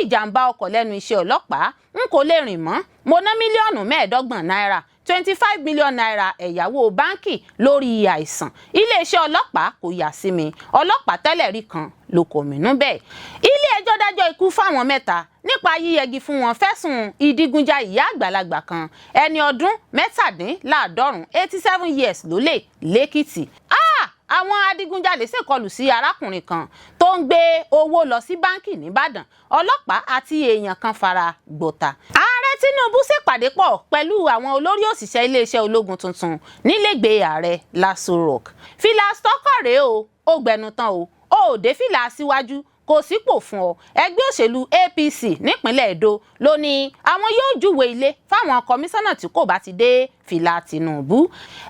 ìjàmbá ọkọ̀ lẹ́nu iṣẹ́ ọlọ́pàá, n kò lè rìn mọ́, mo ná mílíọ̀nù 25 náírà 25 million naira ẹ̀yáwó báńkì lórí àìsàn. Iléeṣẹ́ ọlọ́pàá kò yà sí mi, ọlọ́pàá tẹ́lẹ̀ rí kan ló kò mínú bẹ́ẹ̀. Ilé ẹjọ́ dájọ́ ikú fáwọn mẹ́ta nípa yíyẹgi fún wọn fẹ̀sùn ìdigunjà ìyá àgbàlagbà kan ẹni ọdún 97 87 years lólè lẹ́kìtì. Àwọn adigunjalè ṣèkọlù sí arákùnrin kan tó ń gbé owó lọ sí báńkì nìbàdàn, ọlọ́pàá àti èèyàn kan fara gbọ̀tà. Ààrẹ Tinubu ṣèpàdé pọ̀ pẹ̀lú àwọn olórí òṣìṣẹ́ iléeṣẹ́ ológun tuntun nílẹ̀gbẹ́ ààrẹ Lasso Rock. Fìlà stọ́kọ̀ rèé o, ó gbẹnu tán o, ó dé fìlà síwájú kò sípò fún ọ. Ẹgbẹ́ òṣèlú APC nípínlẹ̀ Èdó ló ní àwọn yóò júwe ilé fáwọn kọmíṣánná tí kò bá ti dé fìlà Tinubu.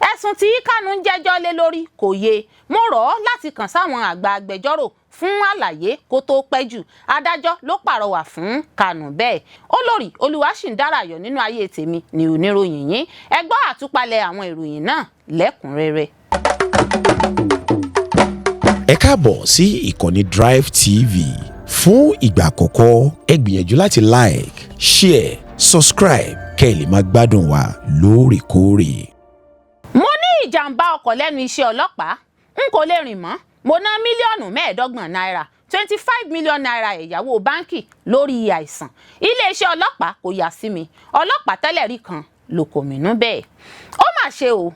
Ẹ̀sùn tí Kánú ń jẹ́jọ́ lé lórí kò yé, mo rọ̀ ọ́ láti kàn sáwọn àgbà agbẹjọ́rò fún àlàyé kó tó pẹ́ jù. Adájọ́ ló pàrọwà fún Kánú bẹ́ẹ̀. Olórí Olúwaṣìndárayọ̀ nínú ayé tèmi ni oníròyìn yín. Ẹ gbọ́ àtúpalẹ̀ àwọn ìròyìn náà lẹ́kùnrẹ́rẹ́. Ẹ káàbọ̀ sí ìkànnì Drive TV. Fún ìgbà àkọ́kọ́, ẹ gbìyànjú láti like, share, subscribe kẹ́ ẹ lè máa gbádùn wa lóòrèkóòrè. Mo ní ìjàmbá ọkọ̀ lẹ́nu iṣẹ́ ọlọ́pàá, n kò lè rìn mọ́, mo ná mílíọ̀nù 25 náírà 25 million naira ẹ̀yáwó báńkì lórí àìsàn. Iléeṣẹ́ ọlọ́pàá kò yà sí mi, ọlọ́pàá tẹ́lẹ̀ rí kan ló kò mínú bẹ́ẹ̀. Ó mà ṣe o,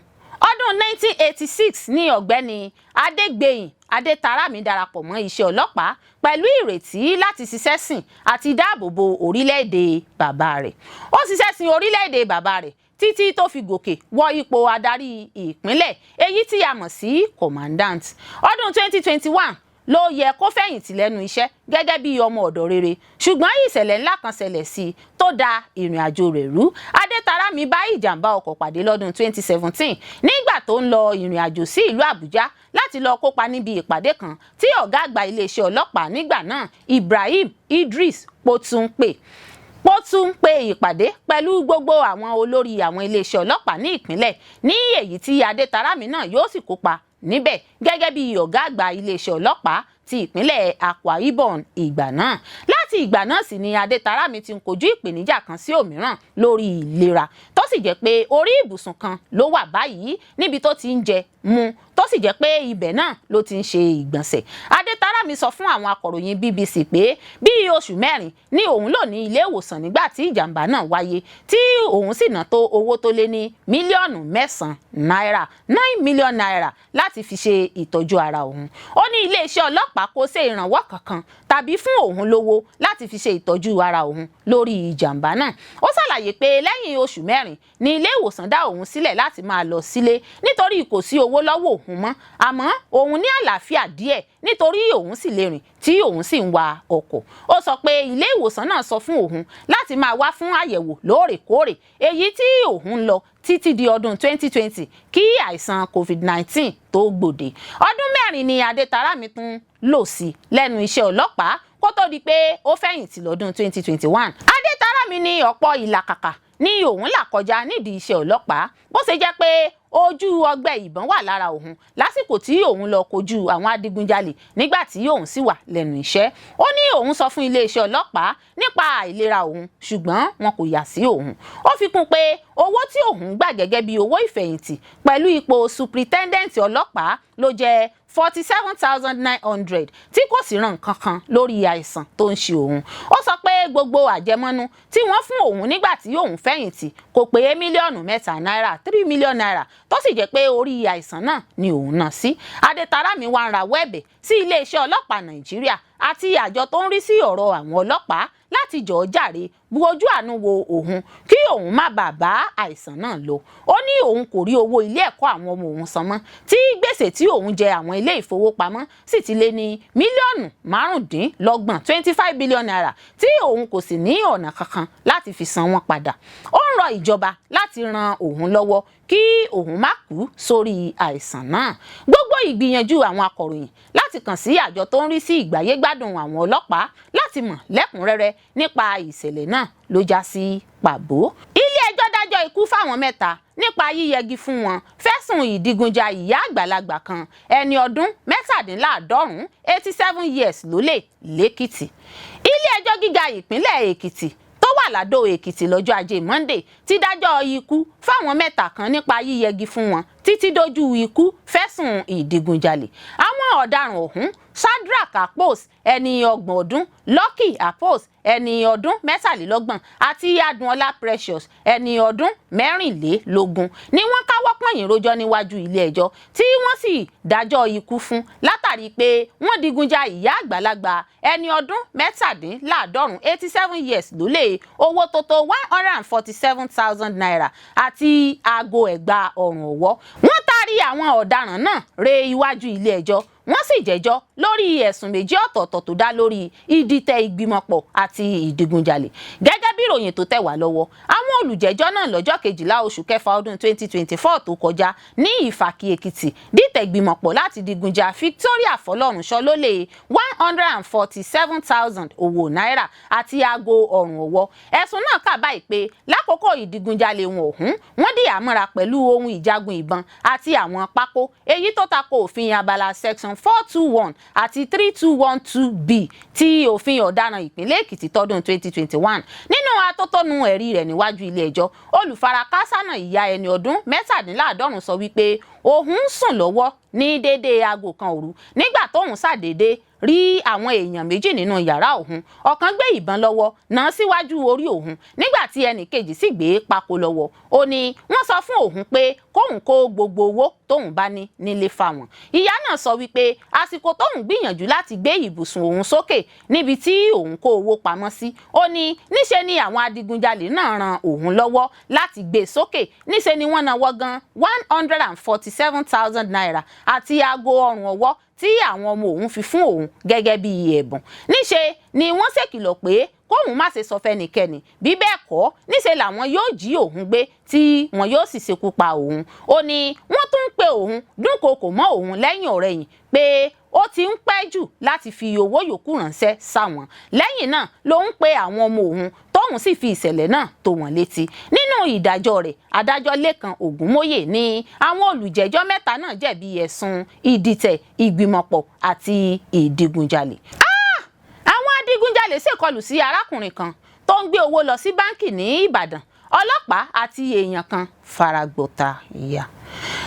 ọdún 1986 ní ọ̀gbẹ́ni Adégbèyìn Adétarámi darapọ̀ mọ́ iṣẹ́ ọlọ́pàá pẹ̀lú ìrètí láti ṣiṣẹ́ sìn àti dáàbòbò orílẹ̀-èdè bàbá rẹ̀. Ó ṣiṣẹ́ sin orílẹ̀-èdè bàbá rẹ̀ títí tó fi gòkè wọ ipò adarí ìpínlẹ̀, èyí tí a mọ̀ sí commandant. Ọdún 2021 ló yẹ kó fẹ̀yìntì lẹ́nu iṣẹ́ gẹ́gẹ́ bí ọmọ ọ̀dọ̀ rere, ṣùgbọ́n ìṣẹ̀lẹ̀ ńlá kan ṣẹlẹ̀ sí i tó da ìrìn àjò rẹ̀ rú. Adétarámi bá ìjàmbá ọkọ̀ pàdé lọ́dún 2017 nígbà tó ń lọ ìrìn àjò sí ìlú Àbújá láti lọ kópa níbi ìpàdé kan tí ọ̀gá àgbà iléeṣẹ́ ọlọ́pàá nígbà náà Ibrahim Idris Pótún pe ìpàdé pẹ̀lú gbogbo àwọn olórí àwọn iléeṣẹ́ ọlọ́pàá ní ìpínlẹ̀, ní èyí tí Adétarámi náà yóò sì kópa níbẹ̀ gẹ́gẹ́ bí ọ̀gá àgbà iléeṣẹ́ ọlọ́pàá ti ìpínlẹ̀ Akwa Ibom ìgbà náà. Láti ìgbà náà sì ni Adétarámi ti ń kojú ìpèníjà kan sí òmíràn lórí ìlera, tó sì jẹ́ pé orí ibùsùn kan ló wà báyìí níbi tó ti ń jẹ mu, tó sì jẹ́ pé ibẹ̀ náà ló ti ń ṣe ìgbọ̀nsẹ̀. Adétarámi sọ fún àwọn akọ̀ròyìn BBC pé bí oṣù 4 ni òun lò ní ilé ìwòsàn nígbà tí ìjàmbá náà wáyé, tí òun sì ná tó owó tó lé ní mílíọ̀nù 9 náírà 9 million naira láti fi ṣe ìtọ́jú ara òun. Ó ní iléeṣẹ́ ọlọ́pàá kò ṣe ìrànwọ́ kankan tàbí fún òun lówó láti fi ṣe ìtọ́jú ara òun lórí ìjàmbá náà. Ó ṣàlàyé pé lẹ́yìn oṣù 4 ni ilé ìwòsàn dá òun sílẹ̀ láti máa lọ sílé nítorí kò sí owó lọ́wọ́ òun mọ́, àmọ́ òun ní àlàáfíà díẹ̀ nítorí òun sì lè rìn tí òun sì ń wa ọkọ̀. Ó sọ pé ilé ìwòsàn náà sọ fún òun láti máa wá fún àyẹ̀wò lóòrèkóòrè, èyí tí òun lọ títí di ọdún 2020 kí àìsàn COVID-19 tó gbòde. Ọdún 4 ni Adétarámi tún lò sí lẹ́nu iṣẹ́ ọlọ́pàá kó tó di pé ó fẹ̀yìntì lọ́dún 2021. Adétarámi ní ọ̀pọ̀ ìlàkàkà ní òun là kọjá nídìí iṣẹ́ ọlọ́pàá, bó ṣe jẹ́ pé ojú ọgbẹ́ ìbọn wà lára òun lásìkò tí òun lọ kojú àwọn adigunjalè nígbà tí òun sì wà lẹ́nu iṣẹ́. Ó ní òun sọ fún iléeṣẹ́ ọlọ́pàá nípa àìlera òun, ṣùgbọ́n wọn kò yà sí òun. Ó fi kún pé owó tí òun gbà gẹ́gẹ́ bí owó ìfẹ̀yìntì pẹ̀lú ipò superintendent ọlọ́pàá ló jẹ́ 47,900 tí kò sì ràn kankan lórí àìsàn tó ń ṣe òun. Ó sọ pé gbogbo àjẹmọ́nú tí wọ́n fún òun nígbà tí òun fẹ̀yìntì kò pé mílíọ̀nù 3 náírà 3 million naira, tó sì jẹ́ pé orí àìsàn náà ni òun ná sí. Adétarámi wá ń rawọ́ ẹ̀bẹ̀ sí iléeṣẹ́ ọlọ́pàá Nàìjíríà àti àjọ tó ń rí sí ọ̀rọ̀ àwọn ọlọ́pàá láti jọ̀ọ́ jàre bu ojú àánú wo òun kí òun má bàa bá àìsàn náà lọ. Ó ní òun kò rí owó ilé ẹ̀kọ́ àwọn ọmọ òun san mọ́, tí gbèsè tí òun jẹ àwọn ilé ìfowópamọ́ sì ti lé ní mílíọ̀nù 25 25 billion naira, tí òun kò sì ní ọ̀nà kankan láti fi san wọ́n padà. Ó ń rọ ìjọba láti ran òun lọ́wọ́ kí òun má kú sórí àìsàn náà. Gbogbo ìgbìyànjú àwọn akọ̀ròyìn láti kàn sí àjọ tó ń rí sí ìgbáyégbádùn àwọn ọlọ́pàá láti mọ̀ lẹ́kùnrẹ́rẹ́ nípa ìṣẹ̀lẹ̀ náà ló já sí pàbó. Ilé ẹjọ́ dájọ́ ikú fáwọn mẹ́ta nípa yíyẹgi fún wọn fẹ̀sùn ìdigunjà ìyá àgbàlagbà kan ẹni ọdún 97 87 years lólè lẹ́kìtì. ilé-ẹjọ́ gíga ìpínlẹ̀ Èkìtì tó wà l'Adó Èkìtì lọ́jọ́ Ajé Monday ti dájọ́ ikú fáwọn mẹ́ta kan nípa yíyẹgi fún wọn títí dójú ikú fẹ̀sùn ìdigunjalè. Àwọn ọ̀daràn ọ̀hún Shadrach Apos ẹni 30 ọdún, Lucky Apos ẹni ọdún 23 àti Adùnọlá Precious ẹni ọdún 24 ni wọ́n káwọ́ pọ̀nyìn rojọ́ níwájú ilé-ẹjọ́ tí wọ́n sì dájọ́ ikú fún látàrí pé wọ́n digunja ìyá àgbàlagbà ẹni ọdún 17 87 years lólè owó tó tó 147,000 naira àti aago ẹ̀gbà ọrùn ọwọ́. Wọ́n taari àwọn ọ̀daràn náà re iwájú ilé-ẹjọ́ wọ́n sì jẹ́jọ́ lórí ẹ̀sùn méjì ọ̀tọ̀ọ̀tọ̀ tó dá lórí ìdìtẹ̀ ìgbìmọ̀pọ̀ àti ìdigunjalè. Gẹ́gẹ́ bí ìròyìn tó tẹ̀ wá lọ́wọ́, àwọn olùjẹ́jọ́ náà lọ́jọ́ 12 oṣù kẹfà ọdún 2024 tó kọjá ní Ìfàkì Èkìtì dìtẹ̀ ìgbìmọ̀pọ̀ láti digunja Victoria Fọlọ́runṣọ́ lólè 147,000 owó náírà àti aago ọrùn ọwọ́. Ẹ̀sùn náà kà báyìí pé lákòókò ìdigunjalè wọn ọ̀hún wọ́n dì àmúra pẹ̀lú ohun ìjagun ìbọn àti àwọn pákó èyí tó tako òfin abala section 421 àti 3212B ti òfin ọ̀daràn ìpínlẹ̀ Èkìtì tọdún 2021. Nínú atótónu ẹ̀rí rẹ̀ níwájú ilé-ẹjọ́, olùfarakásá náà ìyá ẹni ọdún 17 sọ wípé òun ń sùn lọ́wọ́ ní déédéé aago kan òru nígbà tóun ṣàdédé rí àwọn èèyàn méjì nínú yàrá òun. Ọ̀kan gbé ìbọn lọ́wọ́ náà síwájú orí òun nígbà tí ẹnì kejì sì gbé pákó lọ́wọ́. Ó ní wọ́n sọ fún òun pé kóun kó gbogbo owó tóun bá ní nílé fáwọn. Ìyá náà sọ wípé àsìkò tóun gbìyànjú láti gbé ibùsùn òun sókè níbi tí òun kó owó pamọ́ sí, ó ní níṣe ni àwọn adigunjalè náà ran òun lọ́wọ́ láti gbé sókè. Níṣe ni wọ́n náwó gan 147,000 naira àti aago ọrùn ọwọ́ tí àwọn ọmọ òun fi fún òun gẹ́gẹ́ bí ẹ̀bùn. Níṣe ni wọ́n ṣèkìlọ̀ pé kóun má ṣe sọ fẹ́nikẹ́ni, bí bẹ́ẹ̀ kọ́ níṣe làwọn yóò jí òun gbé tí wọn yóò sì ṣekú pa òun. Ó ní wọ́n tún ń pe òun dúnkokò mọ́ òun lẹ́yìn ọ̀rẹ̀yìn pé ó ti ń pẹ́ jù láti fi owó yòókù ránṣẹ́ sáwọn. Lẹ́yìn náà ló ń pe àwọn ọmọ òun tóun sì fi ìṣẹ̀lẹ̀ náà tó wọn létí. Nínú ìdájọ́ rẹ̀, adájọ́ Lékan Ògúnmóyè ní àwọn olùjẹ́jọ́ mẹ́ta náà jẹ̀bi ẹ̀sùn ìdìtẹ̀ ìgbìmọ̀pọ̀ àti ìdigunjalè. Àwọn adigunjalè ṣèkọlù sí arákùnrin kan tó ń gbé owó lọ sí báǹkì ní Ìbàdàn. Ọlọ́pàá àti èèyàn kan faragbọ́ta ìyà.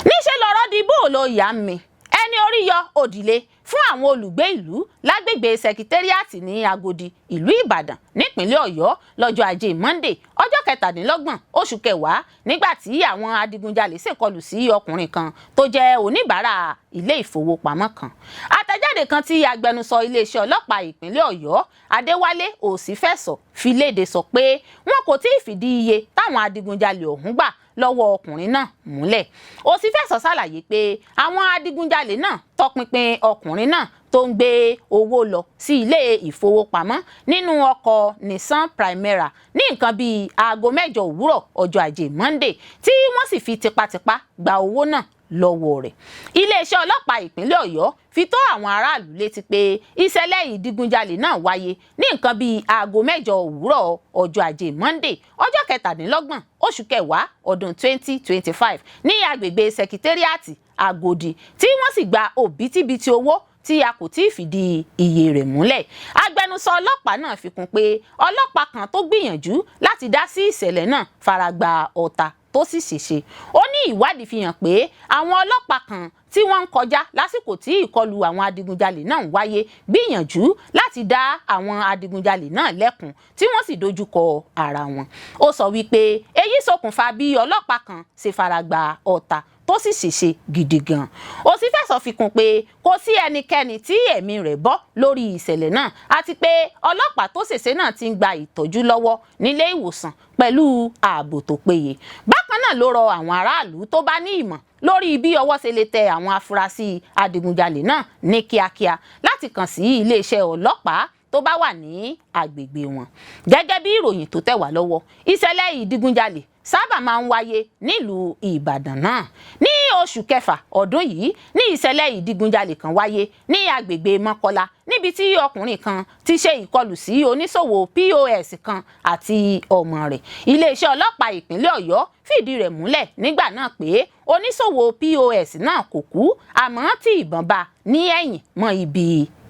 Níṣe lọ̀rọ̀ di bóòlò ìyá mi ẹni orí yọ òdìlé fún àwọn olùgbé ìlú lágbègbè sẹkítẹ́ríàtì ní Agodi ìlú Ìbàdàn nípínlẹ̀ Ọ̀yọ́ lọ́jọ́ Ajé Monday ọjọ́ 27 oṣù kẹwàá nígbà tí àwọn adigunjalè ṣèkọlù sí ọkùnrin kan tó jẹ́ oníbàárà ilé ìfowópamọ́ kan. Àtẹ̀jáde kan tí agbẹnusọ iléeṣẹ́ ọlọ́pàá ìpínlẹ̀ Ọ̀yọ́ Adéwálé Òsífẹ̀sọ fi léde sọ pé wọn kò tí ì fìdí iye táwọn adigunjalè ọ̀hún gbà lọ́wọ́ ọkùnrin náà múlẹ̀. Òsífẹ̀sọ ṣàlàyé pé àwọn adigunjalè náà tọpinpin ọkùnrin náà tó ń gbé owó lọ sí ilé ìfowópamọ́ nínú ọkọ̀ Nissan Primera ní nǹkan bíi aago 8 òwúrọ̀ ọjọ́ Ajé Monday tí wọ́n sì fi tipátipá gba owó náà lọ́wọ́ rẹ̀. Iléeṣẹ́ ọlọ́pàá ìpínlẹ̀ Ọ̀yọ́ fi tó àwọn aráàlú létí pé ìṣẹ̀lẹ̀ ìdigunjalè náà wáyé ní nǹkan bíi aago 8 òwúrọ̀ ọjọ́ Ajé Monday ọjọ́ 27 oṣù kẹwàá ọdún 2025 ní agbègbè sẹkítẹ́ríàtì Agodi tí wọ́n sì gba òbítíbitì owó tí a kò tí ì fìdí iye rẹ̀ múlẹ̀. Agbẹnusọ ọlọ́pàá náà fi kún pé ọlọ́pàá kan tó gbìyànjú láti dá sí ìṣẹ̀lẹ̀ náà faragba ọ̀tá tó sì ṣèṣe. Ó ní ìwádìí fi hàn pé àwọn ọlọ́pàá kan tí wọ́n ń kọjá lásìkò tí ìkọlù àwọn adigunjalè náà ń wáyé gbìyànjú láti dá àwọn adigunjalè náà lẹ́kun tí wọ́n sì dojúkọ ara wọn. Ó sọ wípé èyí ṣokùnfà bí ọlọ́pàá kan ṣe faragba ọ̀tá tó sì ṣèṣe gidi gan. Òsífẹ̀sọ fi kún pé kò sí ẹnikẹ́ni tí ẹ̀mí rẹ̀ bọ́ lórí ìṣẹ̀lẹ̀ náà àti pé ọlọ́pàá tó ṣèṣe náà ti ń gba ìtọ́jú lọ́wọ́ nílé ìwòsàn pẹ̀lú ààbò tó péye. Bákan náà ló rọ àwọn aráàlú tó bá ní ìmọ̀ lórí bí ọwọ́ ṣe lè tẹ àwọn afurasí adigunjalè náà ní kíákíá láti kàn sí iléeṣẹ́ ọlọ́pàá tó bá wà ní agbègbè wọn. Gẹ́gẹ́ bí ìròyìn tó tẹ̀ wá lọ́wọ́, ìṣẹ̀lẹ̀ ìdigunjalè sábà máa ń wáyé nílùú Ìbàdàn náà. Ní oṣù kẹfà ọdún yìí ní ìṣẹ̀lẹ̀ ìdigunjalè kan wáyé ní agbègbè Mọ́kọ́lá níbi tí ọkùnrin kan ti ṣe ìkọlù sí oníṣòwò POS kan àti ọmọ rẹ̀. Iléeṣẹ́ ọlọ́pàá ìpínlẹ̀ Ọ̀yọ́ fìdí rẹ̀ múlẹ̀ nígbà náà pé oníṣòwò POS náà kò kú àmọ́ tí ìbọn bá ní ẹ̀yìn mọ́ ibi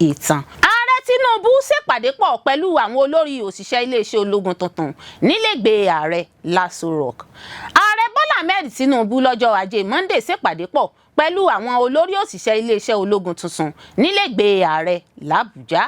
ìtàn. Ààrẹ Tinubu ṣèpàdé pọ̀ pẹ̀lú àwọn olórí òṣìṣẹ́ iléeṣẹ́ ológun tuntun nílẹ̀gbẹ́ ààrẹ l'Aso Rock. Ààrẹ Bọ́lá Ahmed Tinubu lọ́jọ́ Ajé Monday ṣèpàdé pọ̀ pẹ̀lú àwọn olórí òṣìṣẹ́ iléeṣẹ́ ológun tuntun nílẹ̀gbẹ́ ààrẹ l'Àbújá.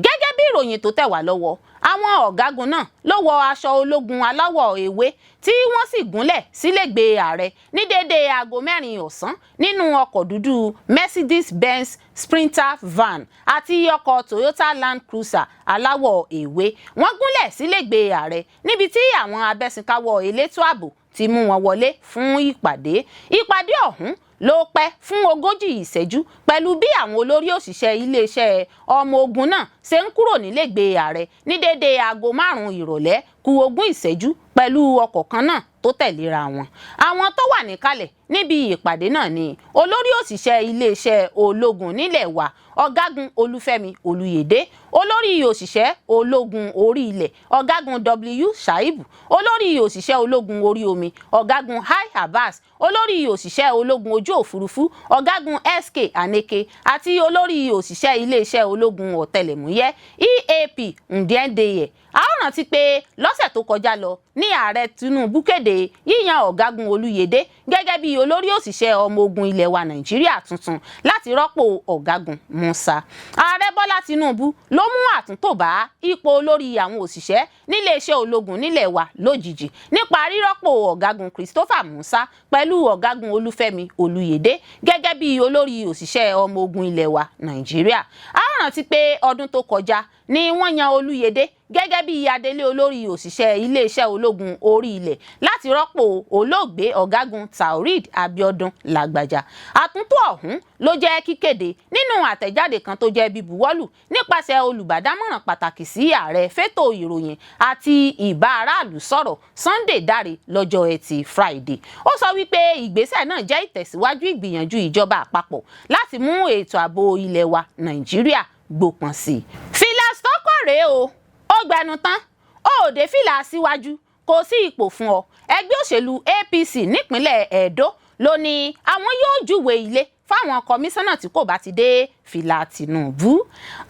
Gẹ́gẹ́ bí ìròyìn tó tẹ̀ wá lọ́wọ́, àwọn ọ̀gágun náà ló wọ aṣọ ológun aláwọ̀ ewé tí wọ́n sì gúnlẹ̀ sílẹ̀gbẹ́ ààrẹ ní déédéé aago 4 ọ̀sán nínú ọkọ̀ dúdú Mercedes-Benz Sprinter van àti ọkọ̀ Toyota Land Cruiser aláwọ̀ ewé. Wọ́n gúnlẹ̀ sílẹ̀gbẹ́ ààrẹ níbi tí àwọn abẹ́sìnkáwọ́ elétò ààbò ti mú wọn wọlé fún ìpàdé. Ìpàdé ọ̀hún ló pẹ́ fún 40 ìṣẹ́jú pẹ̀lú bí àwọn olórí òṣìṣẹ́ iléeṣẹ́ ọmọ ogun náà ṣe ń kúrò nílẹ̀gbẹ́ ààrẹ ní déédéé aago 5 ìrọ̀lẹ́ kù 20 ìṣẹ́jú pẹ̀lú ọkọ̀ kan náà tó tẹ̀léra wọn. Àwọn tó wà níkàlẹ̀ níbi ìpàdé náà ni olórí òṣìṣẹ́ iléeṣẹ́ ológun nílẹ̀ wa ọ̀gágun Olúfẹ́mi Olúyèdé, olórí òṣìṣẹ́ ológun orí ilẹ̀ ọ̀gágun W. Shaibu, olórí òṣìṣẹ́ ológun orí omi ọ̀gágun Hai Abbas, olórí òṣìṣẹ́ ológun ojú òfurufú ọ̀gágun SK Aneke àti olórí òṣìṣẹ́ iléeṣẹ́ ológun ọ̀tẹlẹ̀múyẹ́ EAP Ndiendeye. A ó rántí pé lọ́sẹ̀ tó kọjá lọ ní ààrẹ Tinubu kéde yíyan ọ̀gágun Olúyèdé gẹ́gẹ́ bí olórí òṣìṣẹ́ ọmọ ogun ilẹ̀ wa Nàìjíríà tuntun láti rọ́pò ọ̀gágun Musa. Ààrẹ Bọ́lá Tinubu ló mú àtúntò bá ipò olórí àwọn òṣìṣẹ́ níléeṣẹ́ ológun nílẹ̀ wa lójijì nípa rírọ́pò ọ̀gágun Christopher Musa pẹ̀lú ọ̀gágun Olúfẹ́mi Olúyèdé gẹ́gẹ́ bí olórí òṣìṣẹ́ ọmọ ogun ilẹ̀ wa Nàìjíríà. A ó rántí pé ọdún tó kọjá ni wọ́n yan Olúyèdé gẹ́gẹ́ bí adelé olórí òṣìṣẹ́ iléeṣẹ́ ológun orí ilẹ̀ láti rọ́pò olóògbé ọ̀gágun Taoreed Abiodun Lagbaja. Àtúntò ọ̀hún ló jẹ́ kíkéde nínú àtẹ̀jáde kan tó jẹ́ bíbuwọ́lù nípasẹ̀ olùbádámọ̀ràn pàtàkì sí ààrẹ fétò ìròyìn àti ìbá aráàlú sọ̀rọ̀ Sunday Dare lọ́jọ́ Ẹtì Friday. Ó sọ wípé ìgbésẹ̀ náà jẹ́ ìtẹ̀síwájú ìgbìyànjú ìjọba àpapọ̀ láti mú ètò ààbò ilẹ̀ wa Nàìjíríà gbópọn sí i. Fìlà sọ́kọ̀ rèé o, ó gbẹnu tán, ó dé fìlà síwájú, kò sí ipò fún ọ. Ẹgbẹ́ òṣèlú APC nípínlẹ̀ Ẹdó ló ní àwọn yóò júwe ilé fáwọn kọmíṣánná tí kò bá ti dé fìlà Tinubu.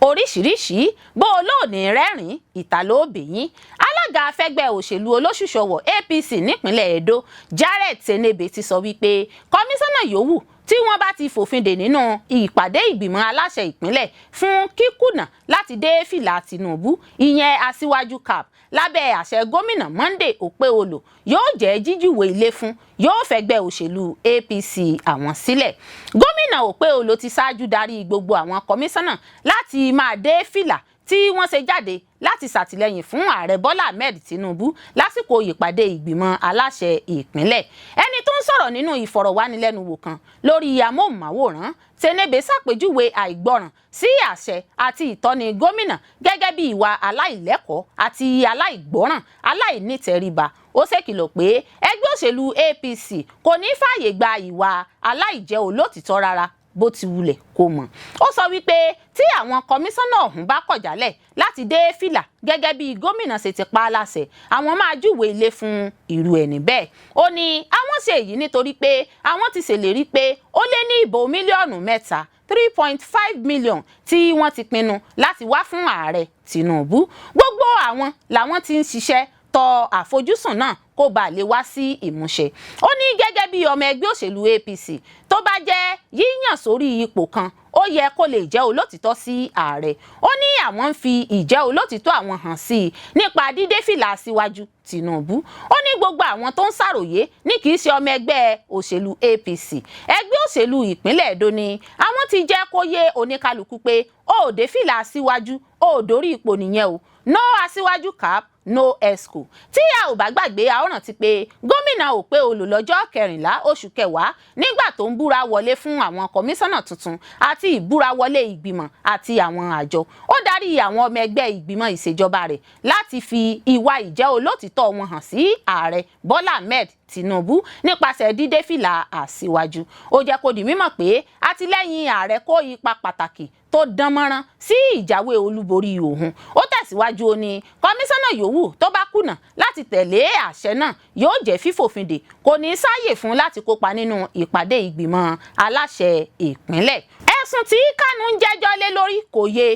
Oríṣiríṣi bó olóòní rẹ́rìn ìta ló bèyín. Alága afẹ́gbẹ́ òṣèlú olóṣùṣọwọ̀ APC nípínlẹ̀ Ẹdó Jared Tenebe ti sọ wípé kọmíṣánná yòówù tí wọ́n bá ti fòfin dè nínú ìpàdé ìgbìmọ̀ aláṣẹ ìpínlẹ̀ fún kíkùnà láti dé fìlà Tinubu ìyẹn Aṣíwájú CAP lábẹ́ àṣẹ gómìnà Monday Okpebholo yóò jẹ́ jíjúwe ilé fún, yóò fẹ̀gbẹ́ òṣèlú APC àwọn sílẹ̀. Gómìnà Okpebholo ti ṣáájú darí gbogbo àwọn kọmíṣánná láti máa dé fìlà tí wọ́n ṣe jáde láti ṣàtìlẹ́yìn fún ààrẹ Bọ́lá Ahmed Tinubu lásìkò ìpàdé ìgbìmọ̀ aláṣẹ ìpínlẹ̀. Ẹni tó ń sọ̀rọ̀ nínú ìfọ̀rọ̀wánilẹ́nuwò kan lórí amóhùnmáwòrán, Tenebe ṣàpèjúwe àìgbọràn sí àṣẹ àti ìtọ́ni gómìnà gẹ́gẹ́ bí ìwà aláìlẹ́kọ̀ọ́ àti aláìgbọràn, aláìnítẹríba. Ó ṣèkìlọ̀ pé ẹgbẹ́ òṣèlú APC kò ní fààyè gba ìwà aláìjẹ́ olótìtọ́ rárá bó ti wulẹ̀ kó mọ̀. Ó sọ wípé tí àwọn kọmíṣánná ọ̀hún bá kọ̀ jálẹ̀ láti dé fìlà gẹ́gẹ́ bí gómìnà ṣe ti pa á láṣẹ, àwọn máa júwe ilé fún irú ẹni bẹ́ẹ̀. Ó ní àwọn ṣe èyí nítorí pé àwọn ti ṣèlérí pé ó lé ní ìbò mílíọ̀nù 3 3.5 million tí wọ́n ti pinnu láti wá fún ààrẹ Tinubu. Gbogbo àwọn làwọn ti ń ṣiṣẹ́ tọ àfojúsùn náà kó bá lè wá sí ìmúṣẹ. Ó ní gẹ́gẹ́ bí ọmọ ẹgbẹ́ òṣèlú APC tó bá jẹ́ yíyàn sórí ipò kan, ó yẹ kó lè jẹ́ olótìtọ́ sí ààrẹ. Ó ní àwọn ń fi ìjẹ́ olótìtọ́ àwọn hàn sí i nípa dídé fìlà Aṣíwájú Tinubu. Ó ní gbogbo àwọn tó ń ṣàròyé ní kì í ṣe ọmọ ẹgbẹ́ òṣèlú APC. Ẹgbẹ́ òṣèlú ìpínlẹ̀ Ẹdó ni àwọn ti jẹ́ kó yé oníkálukú pé ó dé fìlà Aṣíwájú, ó dórí ipò nìyẹn o. No Aṣíwájú CAP, no ESCO. Tí a ò bá gbàgbé, a ó rántí pé gómìnà Okpebholo lọ́jọ́ 14 oṣù kẹwàá nígbà tó ń búra wọlé fún àwọn kọmíṣánná tuntun àti ìbúra wọlé ìgbìmọ̀ àti àwọn àjọ. Ó darí àwọn ọmọ ẹgbẹ́ ìgbìmọ̀ ìṣèjọba rẹ̀ láti fi ìwà ìjẹ́ olótìtọ́ wọn hàn sí ààrẹ Bọ́lá Ahmed Tinubu nípasẹ̀ dídé fìlà Aṣíwájú. Ó jẹ́ kó di mímọ̀ pé àtìlẹ́yìn ààrẹ kó ipa pàtàkì tó dán mọ́rán sí ìjáwé olúborí òun. Ó tẹ̀síwájú ó ní kọmíṣánná yòówù tó bá kùnà láti tẹ̀lé àṣẹ náà yóò jẹ́ fífòfin dè, kò ní sáàyè fún láti kópa nínú ìpàdé ìgbìmọ̀ aláṣẹ ìpínlẹ̀. Ẹ̀sùn tí Kánú ń jẹ́jọ́ lé lórí kò yé.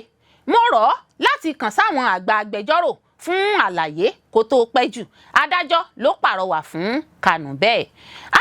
mo rọ̀ ọ́ láti kàn sáwọn àgbà agbẹjọ́rò fún àlàyé kó tó pẹ́ jù, adájọ́ ló pàrọwà fún Kanu bẹ́ẹ̀.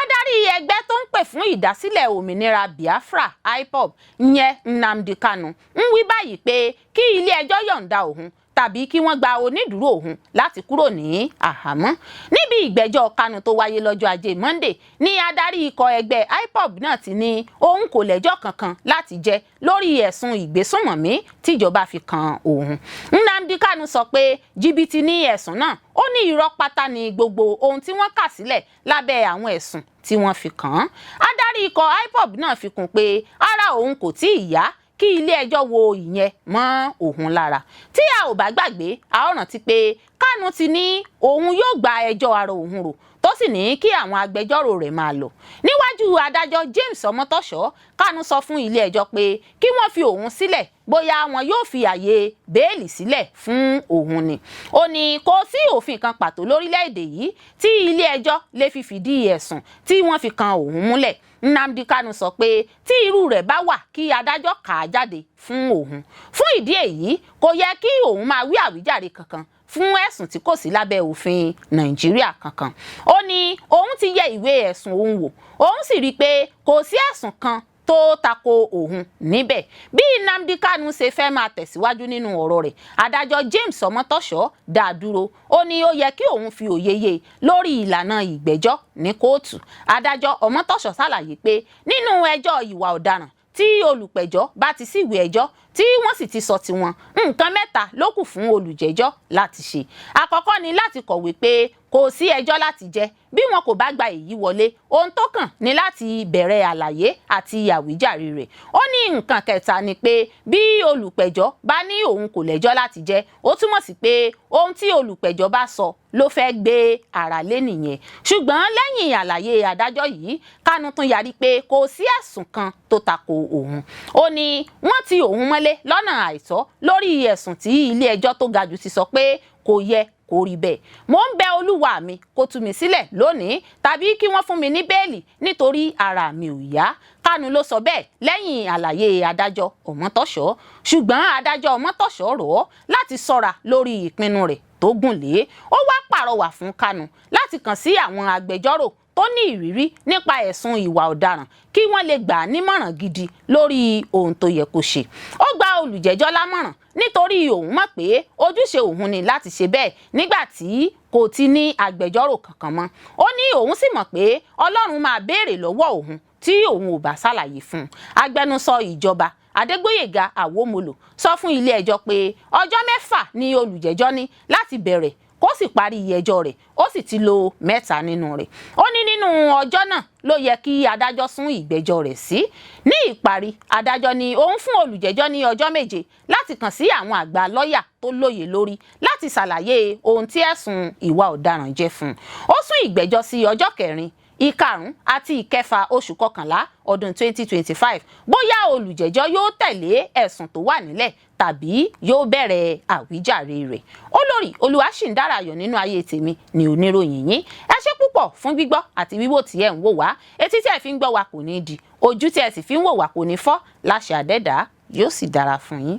Adarí ẹgbẹ́ tó ń pè fún ìdásílẹ̀ òmìnira Biafra IPOB ìyẹn Nnamdi Kanu ń wí báyìí pé kí ilé-ẹjọ́ yọ̀ǹda òun tàbí kí wọ́n gba onídùúró òun láti kúrò ní àhámọ́. Níbi ìgbẹ́jọ́ Kanu tó wáyé lọ́jọ́ Ajé Monday ní adarí ikọ̀ ẹgbẹ́ IPOB náà ti ní òun kò lẹ́jọ́ kankan láti jẹ lórí ẹ̀sùn ìgbésùnmọ̀mí tíjọba fi kan òun. Nnamdi Kanu sọ pé jìbìtì ní ẹ̀sùn náà, ó ní irọ́ pátá ní gbogbo ohun tí wọ́n kà sílẹ̀ lábẹ́ àwọn ẹ̀sùn tí wọ́n fi kàn án. Adarí ikọ̀ IPOB náà fi kún pé ara òun kò tí ì yá kí ilé-ẹjọ́ wo ìyẹn mọ́ òun lára. Tí a ò bá gbàgbé, a ó rántí pé Kanu ti ní òun yóò gba ẹjọ́ ara òun rò tó sì ní kí àwọn agbẹjọ́rò rẹ̀ máa lọ. Níwájú adájọ́ James Ọmọ́tọ́ṣọ́, Kanu sọ fún ilé-ẹjọ́ pé kí wọ́n fi òun sílẹ̀ bóyá wọn yóò fi àyè bẹ́ẹ̀lì sílẹ̀ fún òun ni. Ó ní kò sí òfin kan pàtó lórílẹ̀‐èdè yìí tí ilé-ẹjọ́ lè fi fìdí ẹ̀sùn tí wọ́n fi kan òun múlẹ̀. Nnamdi Kanu sọ pé tí irú rẹ̀ bá wà kí adájọ́ kà á jáde fún òun. Fún ìdí èyí, kò yẹ kí òun máa wí àwíjàre kankan fún ẹ̀sùn tí kò sí lábẹ́ òfin Nàìjíríà kankan. Ó ní òun ti yẹ ìwé ẹ̀sùn òun wò, òun sì rí i pé kò sí ẹ̀sùn kan tó tako òun níbẹ̀. Bí Nnamdi Kanu ṣe fẹ́ máa tẹ̀síwájú nínú ọ̀rọ̀ rẹ̀, adájọ́ James Ọmọ́tọ́ṣọ́ dá a dúró. Ó ní ó yẹ kí òun fi òye yé lórí ìlànà ìgbẹ́jọ́ ní kóòtù. Adájọ́ Ọmọ́tọ́ṣọ́ ṣàlàyé pé nínú ẹjọ́ ìwà ọ̀daràn tí olùpẹ̀jọ́ bá ti síwèé ẹjọ́ tí wọ́n sì ti sọ tiwọn, nǹkan mẹ́ta ló kù fún olùjẹ́jọ́ láti ṣe. Àkọ́kọ́ ni láti kọ̀wé pé kò sí ẹjọ́ láti jẹ. Bí wọn kò bá gba èyí wọlé, ohun tó kàn ní láti bẹ̀rẹ̀ àlàyé àti àwíjàre rẹ̀. Ó ní nǹkan kẹta ni pé bí olùpẹ̀jọ́ bá ní òun kò lẹ́jọ́ láti jẹ, ó túmọ̀ sí pé ohun tí olùpẹ̀jọ́ bá sọ ló fẹ́ gbé ara lé nìyẹn. Ṣùgbọ́n lẹ́yìn àlàyé adájọ́ yìí, Kanu tún yarí pé kò sí ẹ̀sùn kan tó tako òun. Ó ní wọ́n ti òun mọ́lé lọ́nà àìtọ́ lórí ẹ̀sùn tí ilé-ẹjọ́ tó ga jù ti sọ pé kò yẹ kó rí bẹ́ẹ̀. Mo ń bẹ Olúwa mi kó tú mi sílẹ̀ lónìí tàbí kí wọ́n fún mi ní bẹ́ẹ̀lì nítorí ara mi ò yá. Kanu ló sọ bẹ́ẹ̀ lẹ́yìn àlàyé adájọ́ Ọmọ́tọ́ṣọ́. Ṣùgbọ́n adájọ́ Ọmọ́tọ́ṣọ́ rọ̀ ọ́ láti ṣọ́ra lórí ìpinnu rẹ̀ tó gùn lé. Ó wá pàrọwà fún Kanu láti kàn sí àwọn agbẹjọ́rò tó ní ìrírí nípa ẹ̀sùn ìwà ọ̀daràn kí wọ́n lè gbà á nímọ̀ràn gidi lórí ohun tó yẹ kó ṣe. Ó gba olùjẹ́jọ́ lámọ̀ràn nítorí òun mọ̀ pé ojúṣe òun ni láti ṣe bẹ́ẹ̀ nígbà tí kò ti ní agbẹjọ́rò kankan mọ́. Ó ní òun sì mọ̀ pé Ọlọ́run máa béèrè lọ́wọ́ òun tí òun ò bá ṣàlàyé fún un. Agbẹnusọ ìjọba Adégbóyèga Àwòmọlò sọ fún ilé-ẹjọ́ pé ọjọ́ 6 ni olùjẹ́jọ́ ní láti bẹ̀rẹ̀ kó sì parí ẹjọ́ rẹ̀, ó sì ti lo 3 nínú rẹ̀. Ó ní nínú ọjọ́ náà ló yẹ kí adájọ́ sún ìgbẹ́jọ́ rẹ̀ sí. Ní ìparí, adájọ́ ní òun fún olùjẹ́jọ́ ní ọjọ́ 7 láti kàn sí àwọn àgbà lọ́ọ̀yà tó lóye lórí láti ṣàlàyé ohun tí ẹ̀sùn ìwà ọ̀daràn jẹ́ fún un. Ó sún ìgbẹ́jọ́ sí ọjọ́ 4, ìkarùn-ún àti ìkẹfà oṣù kọkànlá ọdún 2025 bóyá olùjẹ́jọ́ yóò tẹ̀lé ẹ̀sùn tó wà nílẹ̀ tàbí yóò bẹ̀rẹ̀ àwíjàre rẹ̀. Olórí Olúwaṣìndárayọ̀ nínú ayé tèmi ni oníròyìn yín. Ẹ ṣé púpọ̀ fún gbígbọ́ àti wíwò tí ẹ̀ ń wò wá. Etí tí ẹ fi ń gbọ́ wa kò ní di, ojú tí ẹ sì fi ń wò wá kò ní fọ́. Láṣẹ Adẹ́dàá yóò sì dára fún yín.